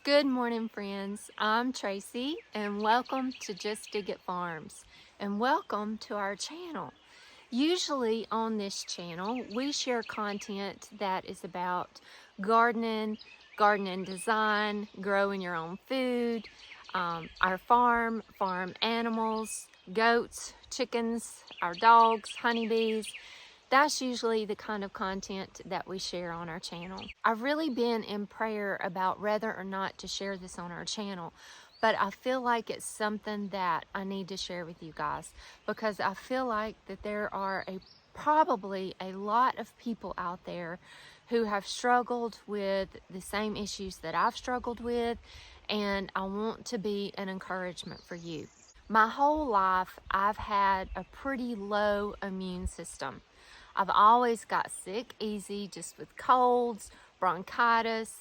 Good morning, friends. I'm Tracy, and welcome to Just Dig It Farms, and welcome to our channel. Usually on this channel, we share content that is about gardening, gardening design, growing your own food, our farm animals, goats, chickens, our dogs, honeybees. That's usually the kind of content that we share on our channel. I've really been in prayer about whether or not to share this on our channel, but I feel like it's something that I need to share with you guys because I feel like that there are probably a lot of people out there who have struggled with the same issues that I've struggled with, and I want to be an encouragement for you. My whole life, I've had a pretty low immune system. I've always got sick easy, just with colds, bronchitis.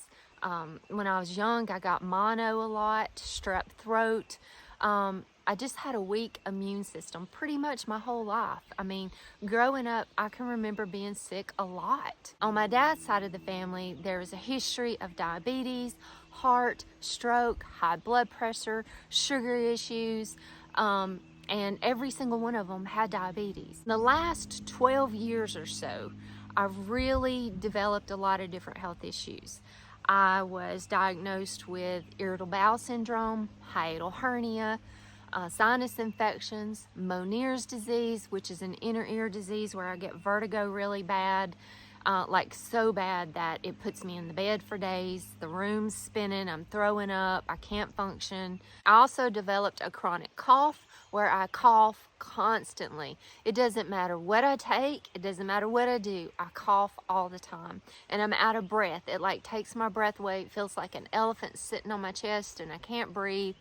When I was young, I got mono a lot, strep throat. I just had a weak immune system pretty much my whole life. I mean, growing up, I can remember being sick a lot. On my dad's side of the family, there was a history of diabetes, heart, stroke, high blood pressure, sugar issues, and every single one of them had diabetes. In the last 12 years or so, I've really developed a lot of different health issues. I was diagnosed with irritable bowel syndrome, hiatal hernia, sinus infections, Meniere's disease, which is an inner ear disease where I get vertigo really bad, like so bad that it puts me in the bed for days. The room's spinning, I'm throwing up, I can't function. I also developed a chronic cough where I cough constantly. It doesn't matter what I take, it doesn't matter what I do, I cough all the time. And I'm out of breath. It like takes my breath away. It feels like an elephant sitting on my chest and I can't breathe.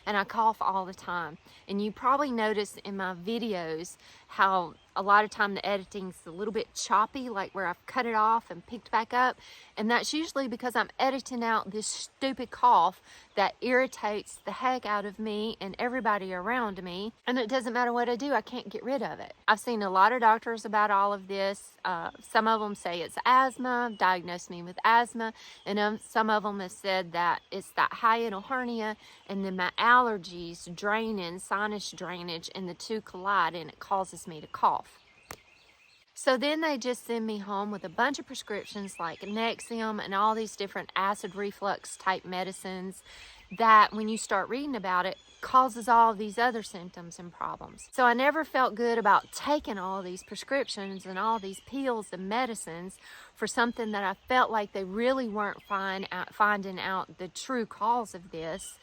And I cough all the time. And you probably notice in my videos how a lot of time the editing's a little bit choppy, like where I've cut it off and picked back up. And that's usually because I'm editing out this stupid cough that irritates the heck out of me and everybody around me. And it doesn't matter what I do, I can't get rid of it. I've seen a lot of doctors about all of this. Some of them say it's asthma, diagnosed me with asthma. And some of them have said that it's that hiatal hernia and then my allergies draining, sinus drainage, and the two collide and it causes me to cough. So then they just send me home with a bunch of prescriptions like Nexium and all these different acid reflux type medicines that when you start reading about it causes all these other symptoms and problems. So I never felt good about taking all these prescriptions and all these pills and medicines for something that I felt like they really weren't finding out the true cause of this.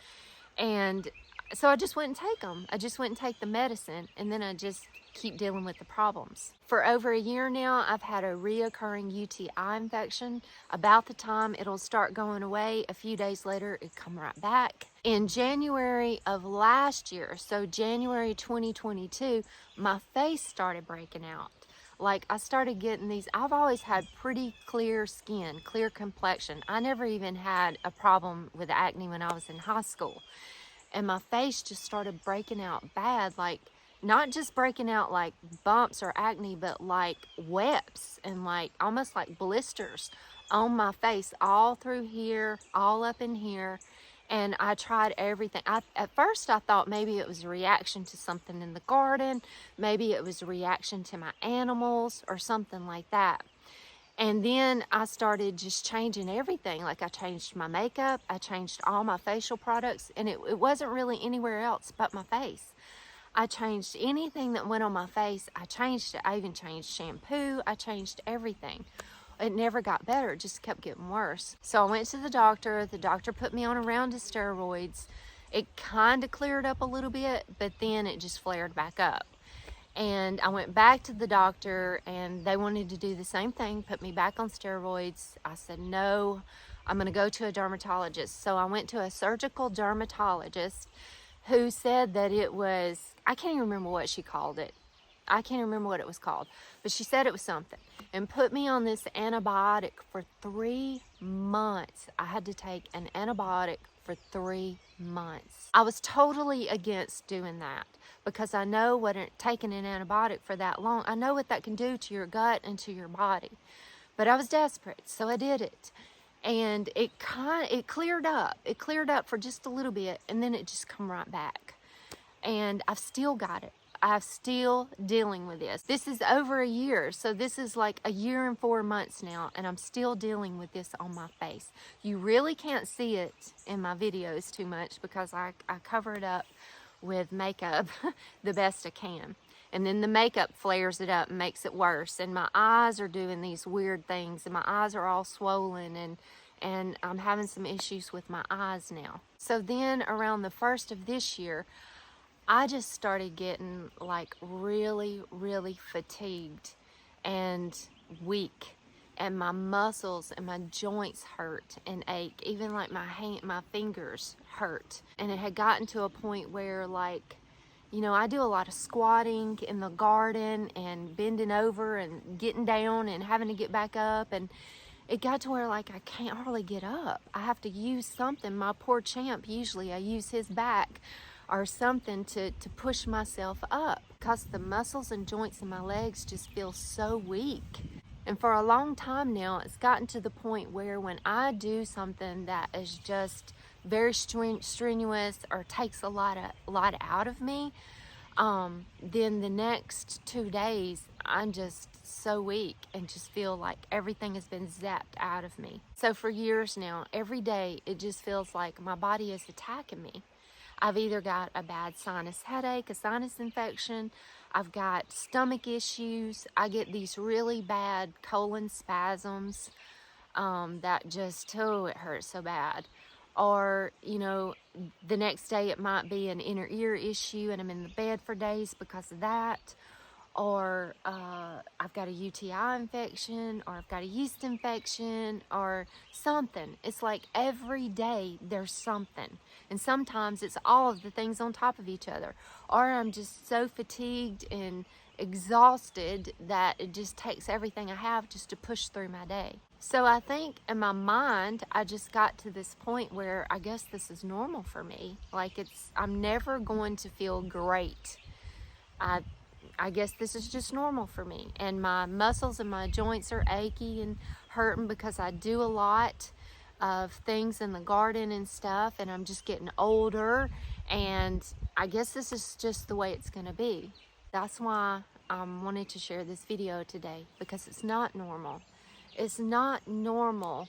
And so I just wouldn't take them. I just wouldn't take the medicine, and then I just keep dealing with the problems. For over a year now, I've had a reoccurring UTI infection. About the time it'll start going away, a few days later, it come right back. In January of last year, so January 2022, my face started breaking out. Like I started getting these, I've always had pretty clear skin, clear complexion. I never even had a problem with acne when I was in high school. And my face just started breaking out bad, like not just breaking out like bumps or acne, but like webs and like almost like blisters on my face, all through here, all up in here. And I tried everything. At first I thought maybe it was a reaction to something in the garden, maybe it was a reaction to my animals or something like that. And then I started just changing everything. Like I changed my makeup, I changed all my facial products, and it wasn't really anywhere else but my face. I changed anything that went on my face, I changed it. I even changed shampoo, I changed everything. It never got better, it just kept getting worse. So I went to the doctor put me on a round of steroids. It kind of cleared up a little bit, but then it just flared back up. And I went back to the doctor and they wanted to do the same thing, put me back on steroids. I said, no, I'm gonna go to a dermatologist. So I went to a surgical dermatologist who said that it was, I can't even remember what she called it. I can't remember what it was called, but she said it was something and put me on this antibiotic for 3 months. I had to take an antibiotic for 3 months. I was totally against doing that because I know what taking an antibiotic for that long, I know what that can do to your gut and to your body. But I was desperate, so I did it. and it cleared up. It cleared up for just a little bit, and then it just come right back. And I've still got it. I'm still dealing with this. This is over a year, so this is like a year and 4 months now, and I'm still dealing with this on my face. You really can't see it in my videos too much because I cover it up with makeup the best I can. And then the makeup flares it up and makes it worse. And my eyes are doing these weird things, and my eyes are all swollen, and I'm having some issues with my eyes now. So then around the first of this year, I just started getting like really, really fatigued and weak, and my muscles and my joints hurt and ache. Even like my fingers hurt. And it had gotten to a point where, like, you know, I do a lot of squatting in the garden and bending over and getting down and having to get back up, and it got to where like I can't hardly get up. I have to use something. My poor Champ, usually I use his back or something to push myself up, because the muscles and joints in my legs just feel so weak. And for a long time now, it's gotten to the point where when I do something that is just very strenuous or takes a lot out of me, then the next 2 days I'm just so weak and just feel like everything has been zapped out of me. So for years now, every day it just feels like my body is attacking me. I've either got a bad sinus headache, a sinus infection, I've got stomach issues, I get these really bad colon spasms that just, oh, it hurts so bad. Or, you know, the next day it might be an inner ear issue and I'm in the bed for days because of that. Or I've got a UTI infection, or I've got a yeast infection, or something. It's like every day there's something. And sometimes it's all of the things on top of each other. Or I'm just so fatigued and exhausted that it just takes everything I have just to push through my day. So I think in my mind, I just got to this point where I guess this is normal for me. Like, I'm never going to feel great. I guess this is just normal for me. And my muscles and my joints are achy and hurting because I do a lot of things in the garden and stuff, and I'm just getting older, and I guess this is just the way it's gonna be. That's why I wanted to share this video today, because it's not normal. It's not normal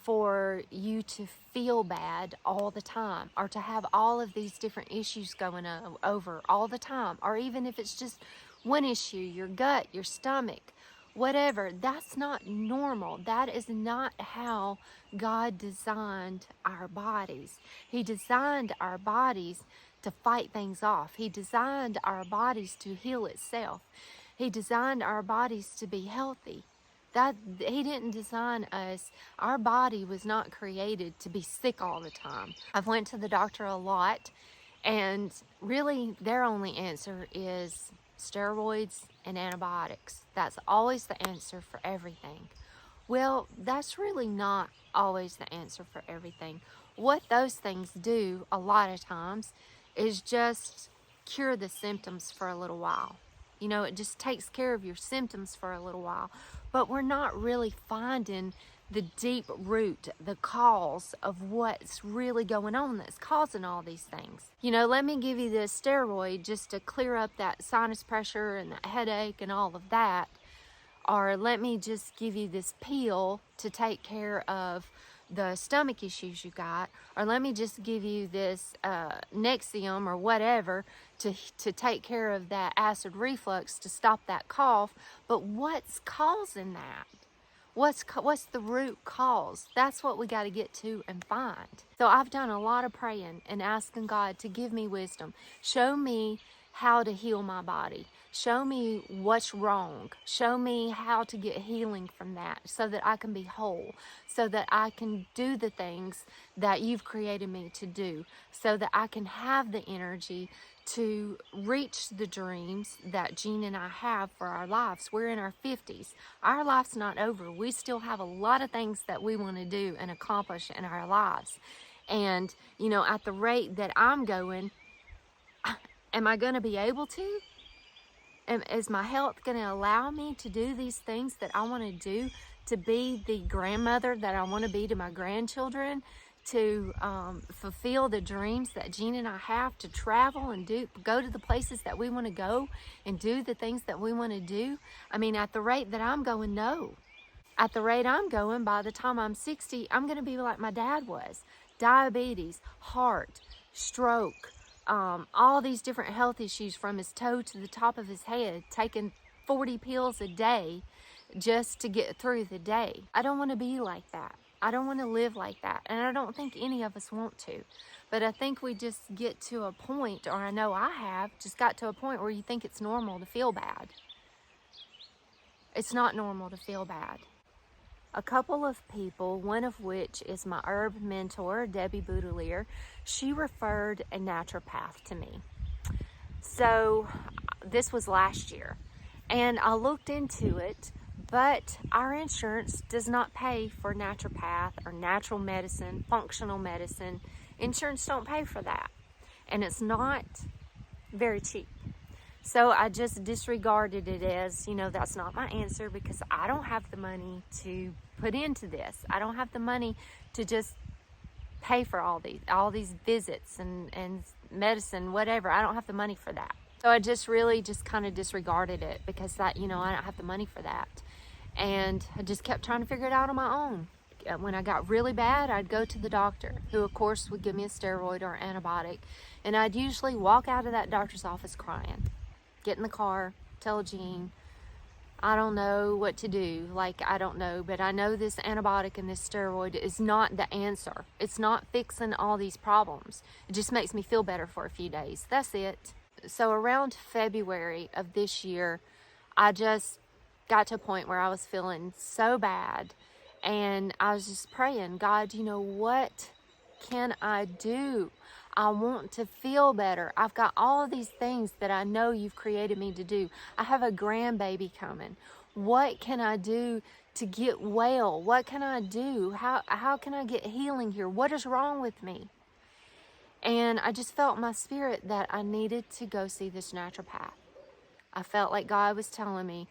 for you to feel bad all the time, or to have all of these different issues going over all the time, or even if it's just one issue, your gut, your stomach, whatever. That's not normal. That is not how God designed our bodies. He designed our bodies to fight things off. He designed our bodies to heal itself. He designed our bodies to be healthy. That He didn't design us. Our body was not created to be sick all the time. I've went to the doctor a lot, and really their only answer is steroids and antibiotics. That's always the answer for everything. Well, that's really not always the answer for everything. What those things do a lot of times is just cure the symptoms for a little while. You know, it just takes care of your symptoms for a little while. But we're not really finding the deep root, the cause of what's really going on that's causing all these things. You know, let me give you this steroid just to clear up that sinus pressure and that headache and all of that. Or let me just give you this pill to take care of the stomach issues you got. Or let me just give you this Nexium or whatever to take care of that acid reflux, to stop that cough. But what's causing that? What's the root cause? That's what we got to get to and find. So I've done a lot of praying and asking God to give me wisdom. Show me how to heal my body. Show me what's wrong. Show me how to get healing from that, so that I can be whole, so that I can do the things that you've created me to do, so that I can have the energy to reach the dreams that Jean and I have for our lives. We're in our 50s. Our life's not over. We still have a lot of things that we want to do and accomplish in our lives. And, you know, at the rate that I'm going, am I going to be able to? Is my health going to allow me to do these things that I want to do to be the grandmother that I want to be to my grandchildren, to fulfill the dreams that Jean and I have, to travel and go to the places that we want to go and do the things that we want to do. I mean, at the rate that I'm going, no. At the rate I'm going, by the time I'm 60, I'm going to be like my dad was. Diabetes, heart, stroke, all these different health issues from his toe to the top of his head, taking 40 pills a day just to get through the day. I don't want to be like that. I don't want to live like that. And I don't think any of us want to. But I think we just get to a point, or I know I have, just got to a point where you think it's normal to feel bad. It's not normal to feel bad. A couple of people, one of which is my herb mentor, Debbie Boudelier, she referred a naturopath to me. So this was last year. And I looked into it, but our insurance does not pay for naturopath or natural medicine, functional medicine. Insurance don't pay for that. And it's not very cheap. So I just disregarded it as, that's not my answer, because I don't have the money to put into this. I don't have the money to just pay for all these visits and medicine, whatever. I don't have the money for that. So I just really just kind of disregarded it, because that, I don't have the money for that. And I just kept trying to figure it out on my own. When I got really bad, I'd go to the doctor, who of course would give me a steroid or antibiotic. And I'd usually walk out of that doctor's office crying. Get in the car, tell Jean, I don't know what to do. I don't know, but I know this antibiotic and this steroid is not the answer. It's not fixing all these problems. It just makes me feel better for a few days. That's it. So around February of this year, I just got to a point where I was feeling so bad, and I was just praying, God, what can I do? I want to feel better. I've got all of these things that I know you've created me to do. I have a grandbaby coming. What can I do to get well? What can I do? How can I get healing here? What is wrong with me? And I just felt in my spirit that I needed to go see this naturopath. I felt like God was telling me,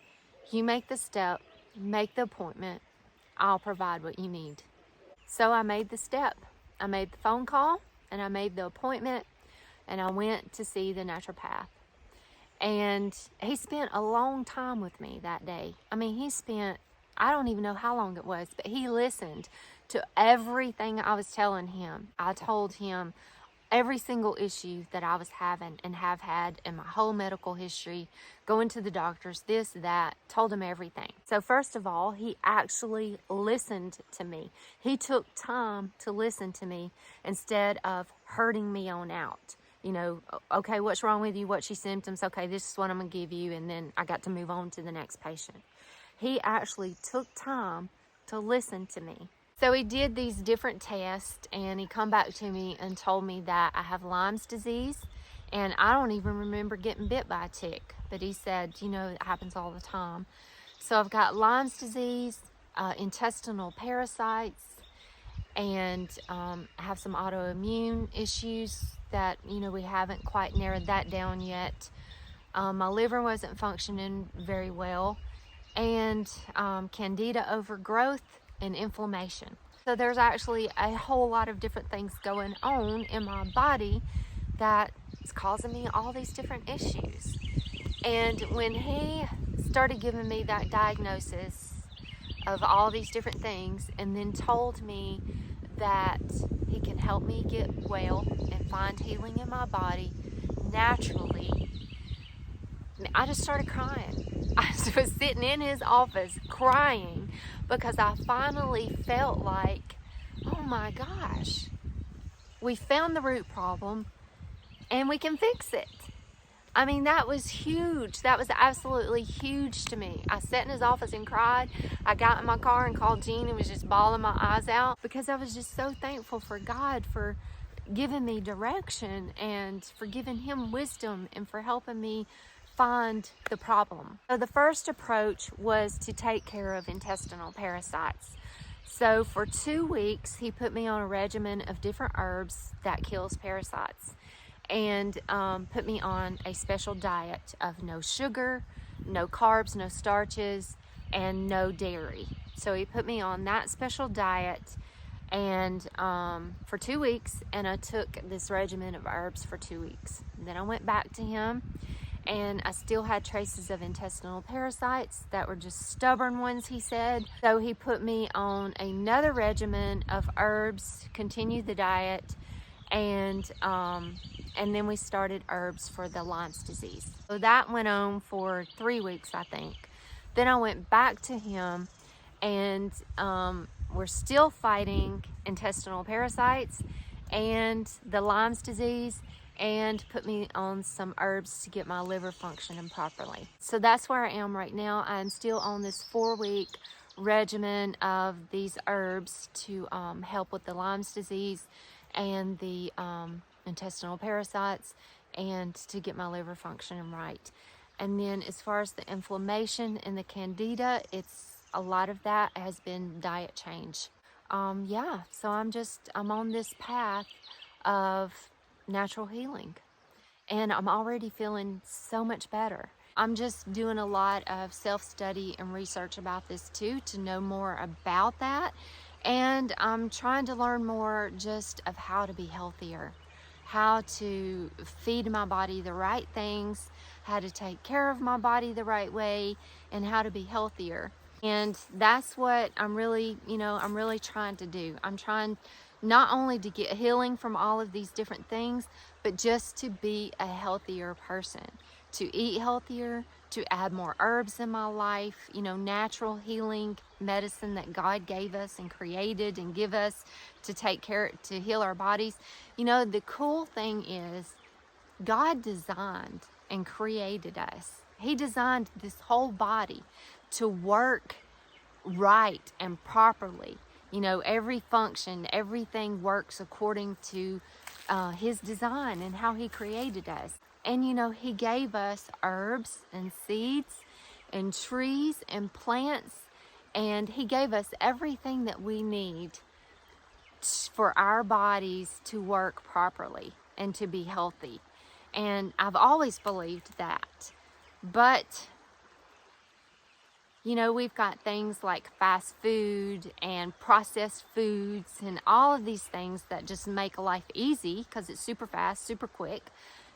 you make the step, make the appointment, I'll provide what you need. So I made the step. I made the phone call, and I made the appointment, and I went to see the naturopath. And he spent a long time with me that day. I mean, I don't even know how long it was, but he listened to everything I was telling him. I told him every single issue that I was having and have had in my whole medical history, going to the doctors, this, that, told him everything. So first of all, he actually listened to me. He took time to listen to me instead of hurting me on out. Okay, what's wrong with you? What's your symptoms? Okay, this is what I'm going to give you. And then I got to move on to the next patient. He actually took time to listen to me. So he did these different tests, and he come back to me and told me that I have Lymes disease, and I don't even remember getting bit by a tick, but he said, it happens all the time. So I've got Lymes disease, intestinal parasites, and I have some autoimmune issues that, we haven't quite narrowed that down yet. My liver wasn't functioning very well, and candida overgrowth and inflammation. So there's actually a whole lot of different things going on in my body that is causing me all these different issues. And when he started giving me that diagnosis of all these different things, and then told me that he can help me get well and find healing in my body naturally, I just started crying. I was sitting in his office crying, because I finally felt like, oh my gosh, we found the root problem and we can fix it. I mean, that was huge. That was absolutely huge to me. I sat in his office and cried. I got in my car and called Jean and was just bawling my eyes out, because I was just so thankful for God for giving me direction, and for giving him wisdom, and for helping me find the problem. So the first approach was to take care of intestinal parasites. So for 2 weeks, he put me on a regimen of different herbs that kills parasites, and put me on a special diet of no sugar, no carbs, no starches, and no dairy. So he put me on that special diet and for 2 weeks, and I took this regimen of herbs for 2 weeks. And then I went back to him, and I still had traces of intestinal parasites that were just stubborn ones, he said. So he put me on another regimen of herbs, continued the diet, and then we started herbs for the Lyme's disease. So that went on for 3 weeks, I think. Then I went back to him, and we're still fighting intestinal parasites and the Lyme's disease, and put me on some herbs to get my liver functioning properly. So that's where I am right now. I'm still on this 4-week regimen of these herbs to help with the Lyme's disease and the intestinal parasites, and to get my liver functioning right. And then as far as the inflammation and the candida, a lot of that has been diet change. Yeah, so I'm on this path of natural healing, and I'm already feeling so much better. I'm just doing a lot of self-study and research about this too, to know more about that. And I'm trying to learn more just of how to be healthier, how to feed my body the right things, how to take care of my body the right way, and how to be healthier. And that's what I'm really trying to do. I'm trying not only to get healing from all of these different things, but just to be a healthier person, to eat healthier, to add more herbs in my life, natural healing medicine that God gave us and created and give us to take care, to heal our bodies. The cool thing is God designed and created us. He designed this whole body to work right and properly. Every function, everything works according to his design and how he created us. And he gave us herbs and seeds and trees and plants, and he gave us everything that we need for our bodies to work properly and to be healthy. And I've always believed that. But we've got things like fast food and processed foods and all of these things that just make life easy because it's super fast, super quick,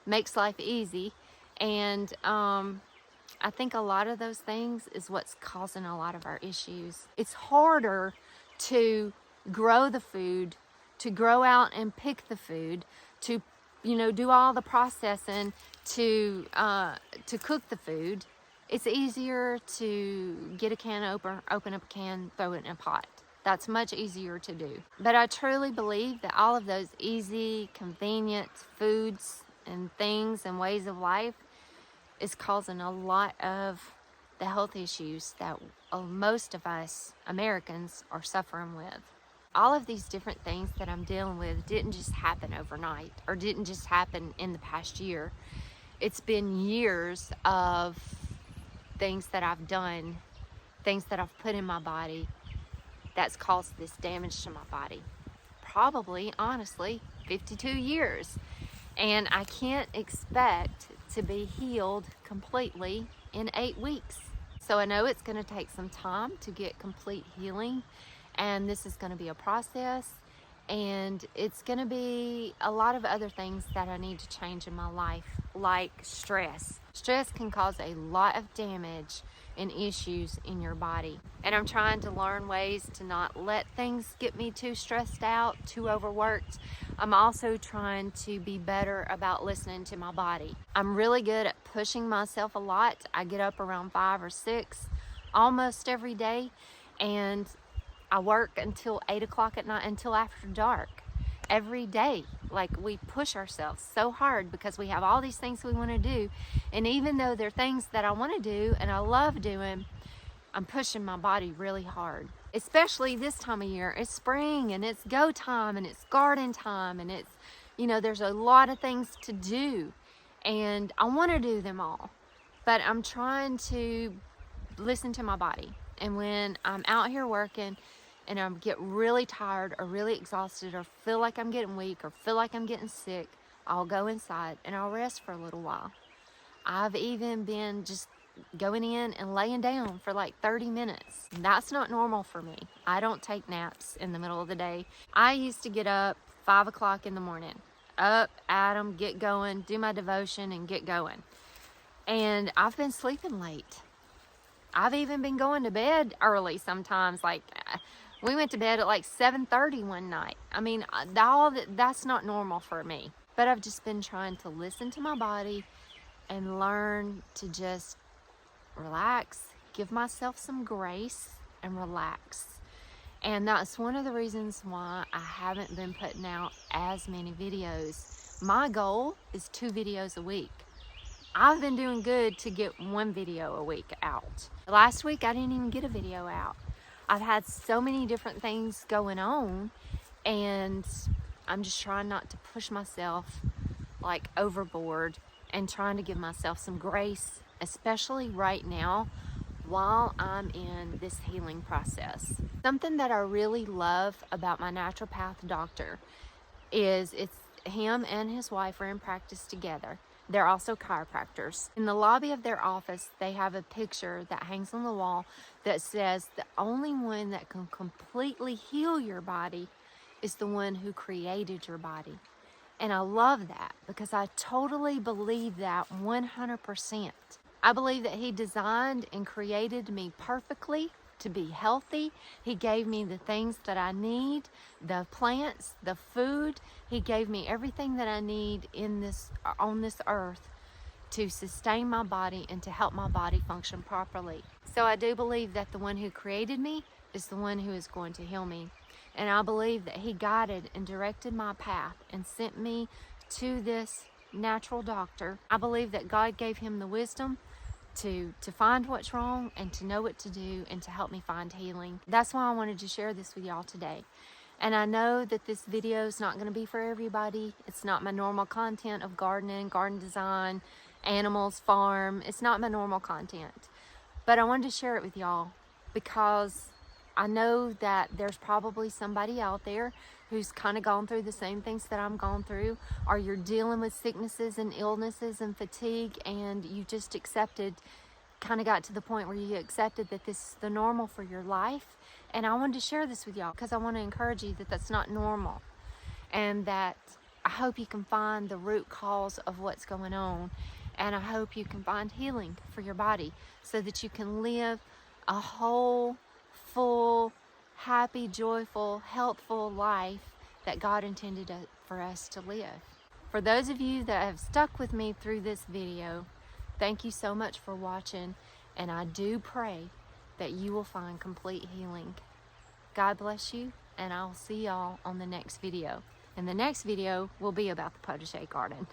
makes life easy. And I think a lot of those things is what's causing a lot of our issues. It's harder to grow the food, to grow out and pick the food, to do all the processing, to cook the food. It's easier to get a can open up a can, throw it in a pot. That's much easier to do. But I truly believe that all of those easy, convenient foods and things and ways of life is causing a lot of the health issues that most of us Americans are suffering with. All of these different things that I'm dealing with didn't just happen overnight, or didn't just happen in the past year. It's been years of things that I've done, things that I've put in my body that's caused this damage to my body. Probably, honestly, 52 years. And I can't expect to be healed completely in 8 weeks. So I know it's going to take some time to get complete healing, and this is going to be a process, and it's going to be a lot of other things that I need to change in my life, like stress. Stress can cause a lot of damage and issues in your body. And I'm trying to learn ways to not let things get me too stressed out, too overworked. I'm also trying to be better about listening to my body. I'm really good at pushing myself a lot. I get up around 5 or 6 almost every day, and I work until 8 o'clock at night, until after dark every day. Like, we push ourselves so hard because we have all these things we want to do. And even though they're things that I want to do and I love doing, I'm pushing my body really hard. Especially this time of year. It's spring and it's go time and it's garden time and it's, there's a lot of things to do. And I want to do them all. But I'm trying to listen to my body. And when I'm out here working and I get really tired or really exhausted or feel like I'm getting weak or feel like I'm getting sick, I'll go inside and I'll rest for a little while. I've even been just going in and laying down for like 30 minutes. That's not normal for me. I don't take naps in the middle of the day. I used to get up 5 o'clock in the morning, up, at 'em, get going, do my devotion and get going. And I've been sleeping late. I've even been going to bed early sometimes. Like we went to bed at like 7:30 one night. I mean, that's not normal for me. But I've just been trying to listen to my body and learn to just relax, give myself some grace and relax. And that's one of the reasons why I haven't been putting out as many videos. My goal is 2 videos a week. I've been doing good to get 1 video a week out. Last week I didn't even get a video out. I've had so many different things going on, and I'm just trying not to push myself like overboard and trying to give myself some grace, especially right now while I'm in this healing process. Something that I really love about my naturopath doctor is him and his wife are in practice together. They're also chiropractors. In the lobby of their office, they have a picture that hangs on the wall that says the only one that can completely heal your body is the one who created your body. And I love that because I totally believe that 100%. I believe that he designed and created me perfectly to be healthy. He gave me the things that I need, the plants, the food. He gave me everything that I need on this earth to sustain my body and to help my body function properly. So I do believe that the one who created me is the one who is going to heal me. And I believe that he guided and directed my path and sent me to this natural doctor. I believe that God gave him the wisdom to find what's wrong and to know what to do and to help me find healing. That's why I wanted to share this with y'all today. And I know that this video is not going to be for everybody. It's not my normal content of gardening, garden design, animals, farm. It's not my normal content. But I wanted to share it with y'all because I know that there's probably somebody out there who's kind of gone through the same things that I'm going through, or you're dealing with sicknesses and illnesses and fatigue, and you just kind of got to the point where you accepted that this is the normal for your life. And I wanted to share this with y'all because I want to encourage you that that's not normal, and that I hope you can find the root cause of what's going on, and I hope you can find healing for your body so that you can live a whole, full, happy, joyful, healthful life that God intended for us to live. For those of you that have stuck with me through this video, thank you so much for watching, and I do pray that you will find complete healing. God bless you, and I'll see y'all on the next video. And the next video will be about the potager garden.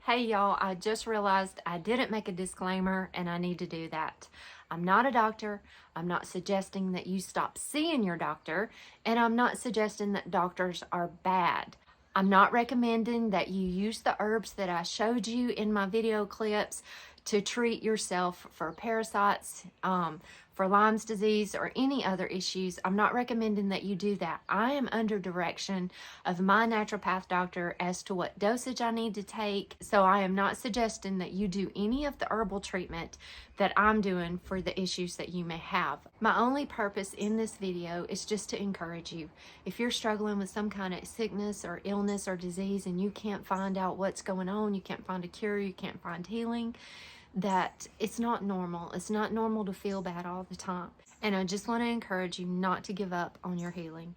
Hey y'all, I just realized I didn't make a disclaimer, and I need to do that. I'm not a doctor. I'm not suggesting that you stop seeing your doctor, and I'm not suggesting that doctors are bad. I'm not recommending that you use the herbs that I showed you in my video clips to treat yourself for parasites, for Lyme's disease, or any other issues. I'm not recommending that you do that. I am under direction of my naturopath doctor as to what dosage I need to take. So I am not suggesting that you do any of the herbal treatment that I'm doing for the issues that you may have. My only purpose in this video is just to encourage you. If you're struggling with some kind of sickness or illness or disease and you can't find out what's going on, you can't find a cure, you can't find healing, that it's not normal. It's not normal to feel bad all the time. And I just want to encourage you not to give up on your healing.